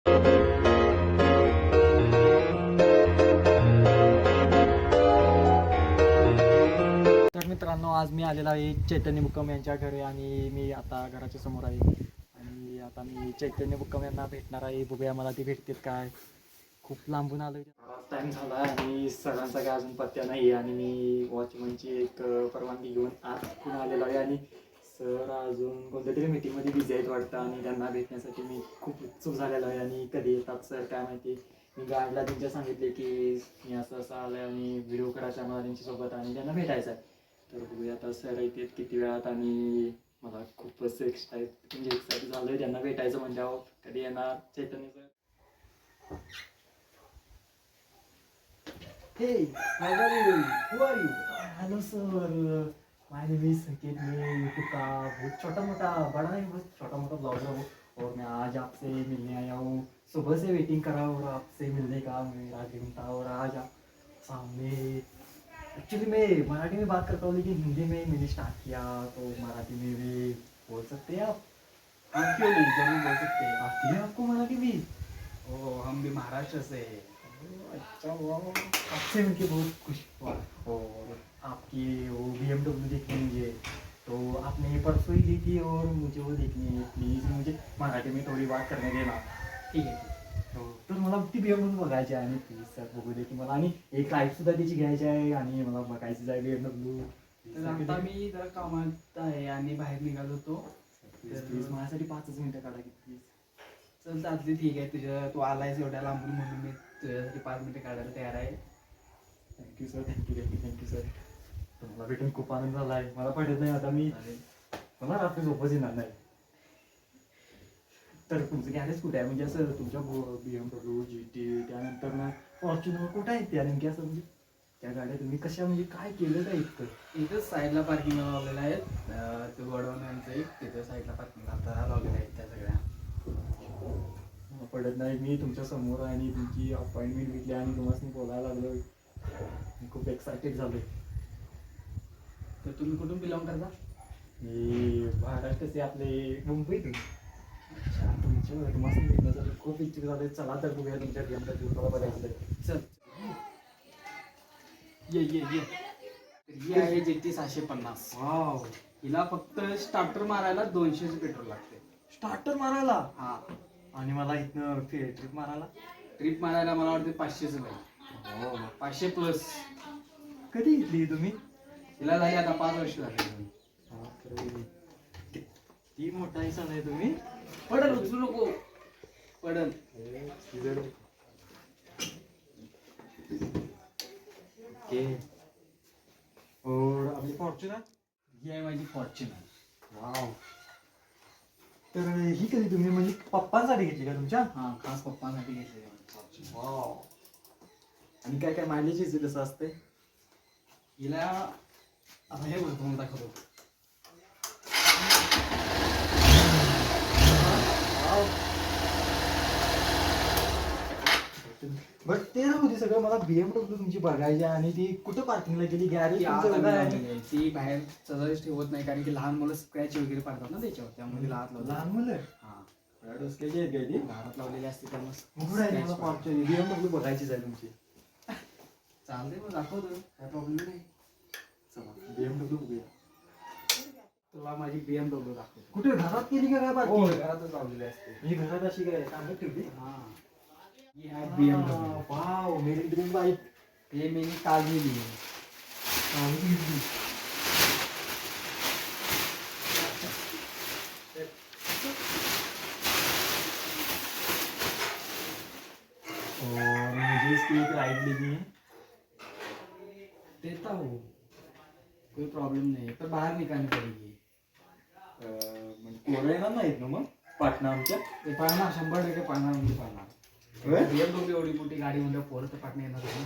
तर मित्रांनो, आज मी आलेला आहे चैतन्य बुक्कम यांच्या घरी आणि मी आता घराच्या समोर आहे आणि आता मी चैतन्य बुक्कम यांना भेटणार आहे. बघूया मला ते भेटतील काय. खूप लांबून आलो, टाईम झाला आणि सरांचा काय अजून पत्त्या नाही आणि मी वॉचमनची एक परवानगी घेऊन आत तिकडून आलेलो आहे आणि सर अजून कोणत्या तरी मीटिंगमध्ये बिझी आहेत वाटतं आणि त्यांना भेटण्यासाठी मी खूप उत्सुक झालेलो आहे. आणि कधी येतात सर काय माहिती. मी गाईडला त्यांच्या सांगितले की मी असं असं आलं आहे आणि व्हिडिओ करायचा मला त्यांच्यासोबत आणि त्यांना भेटायचं आहे. तर बघूया आता सर येतात किती वेळात आणि मला खूपच एक्साइट झालं आहे त्यांना भेटायचं म्हणजे. कधी येणार चैतन्य sir. Hey, how are you doing? Who are you? Hello sir, my name is संकेत. मैं यूट्यूब का बहुत छोटा मोटा बड़ा नहीं, बस छोटा मोटा ब्लॉगर हूँ और मैं आज आपसे मिलने आया हूँ. सुबह से वेटिंग कर रहा हूँ और आपसे मिलने का मेरा ड्रीम था और आज आप सामने. एक्चुअली मैं मराठी में बात करता हूँ लेकिन हिंदी में मैंने स्टार्ट किया तो मराठी में भी बोल सकते हैं आप. आप क्यों नहीं, जरूर बोल सकते हैं। आती है आपको मराठी भी? ओ, हम भी महाराष्ट्र से हैं। अच्छा वाह, आपसे मिलके बहुत खुश हुआ. और आपकी वो BMW देखनी मुझे, तो आपने परसों ही दी थी और मुझे वो देखनी है. प्लीज़ मुझे मराठी में थोड़ी बात करने देना. ठीक आहे. तर मला ती BMW बघायची आहे आणि प्लीज सर बघू दे की मला. आणि एक लाईटसुद्धा त्याची घ्यायची आहे आणि मला बघायचीच आहे BMW. तर आता मी जरा कामात आहे आणि बाहेर निघालो होतो. प्लीज माझ्यासाठी 5 मिनिटं काढा की प्लीज. चल चालते, ठीक आहे. तू आलायस एवढ्या लांबून म्हणून मी तुझ्यासाठी 5 मिनिटं काढायला तयार आहे. Thank you sir, thank you sir. तुम्हाला भेटून खूप आनंद झाला आहे. मला पडत नाही आता मी, मला रात्री झोपच येणार नाही. तर तुमचं गॅरेज कुठे आहे म्हणजे असं तुमच्या BMW GT त्यानंतर ना फॉर्च्युनर कुठं आहे त्या नेमकी असं म्हणजे त्या गाड्या तुम्ही कशा म्हणजे काय केलं काय इतकं. इथंच साईडला पार्किंग लावलेलं आहे. ते वडवण्याचं एक तिथं साईडला पार्किंग लावलेलं आहे त्या सगळ्या. मला पडत नाही. मी तुमच्या समोर आहे आणि तुमची अपॉइंटमेंट घेतली आणि तुम्हाला बोलायला लागलो. मी खूप एक्सायटेड झालो. तर तुम्ही कुठून बिलॉंग करता? मी महाराष्ट्राचे आपले मुंबईतून. तुमच्या तुम्हाला भेटण्यासाठी खूप इच्छुक झाले. चला तर बघूया तुमच्या BMW बघायचं. चल ये ही आहे GT 650. वाव, हिला फक्त स्टार्टर मारायला 200चं पेट्रोल लागते. स्टार्टर मारायला? हा. आणि मला इथनं ट्रिप मारायला? ट्रिप मारायला मला वाटते 500चं पाहिजे. हो, 500 प्लस. कधी घेतली तुम्ही? हिला झाली आता 5 वर्ष झाली. ती मोठा हिस्सा नाही तुम्ही. पडल, उचलू नको. पडल. ओके. और आपली फॉर्च्युनर? ही आहे माझी फॉर्च्युनर. वाव. तर ही कधी तुम्ही म्हणजे पप्पांसाठी घेतली का तुमच्या? हा, खास पप्पांसाठी घेतलेली फॉर्च्युनर. वाव. आणि काय काय मायलेज कसं असते हिला? आता हे बघ तुम्हाला दाखवतो. बट ते राहू दे सगळं. मला BMW तुमची बघायची आहे आणि ती कुठं पार्किंगला गेली गॅरेज? ती बाहेर सजाच ठेवत नाही कारण की लहान मुलं स्क्रॅच वगैरे पडतात ना त्याच्यावर, त्यामुळे तिला हात लावतात. लहान मुलं? हा, डोसक्याची आहेत काय ती? घरात लावलेली असते त्यामुळे कुठं आहे मला फॉर्च्युनर BMW बघायचीच आहे तुमची. चालते, मग दाखवतो, काय प्रॉब्लेम नाही. चला BMW बघूया. तुला माझी BMW दाखवतो. कुठे घरात केली का काय हो, पार्किंग? घरातच लावलेली असते. ही घरात अशी काय सांगत ठेवली? हा, ही आहे BMW. वाव, मेरी ड्रीम बाईक. हे मी काल लिहिली. और मुझे इसकी एक राइड लेनी है. देता हूँ, कोई प्रॉब्लेम नहीं, पर बाहर निकालनी पड़ेगी. पोरं येणार नाहीत ना मग पाटणा आमच्या? ते पाळणार, 100% पाळणार म्हणजे पाळणार. BMW एवढी मोठी गाडी म्हणजे पोरं तर पाठणे येणार ना.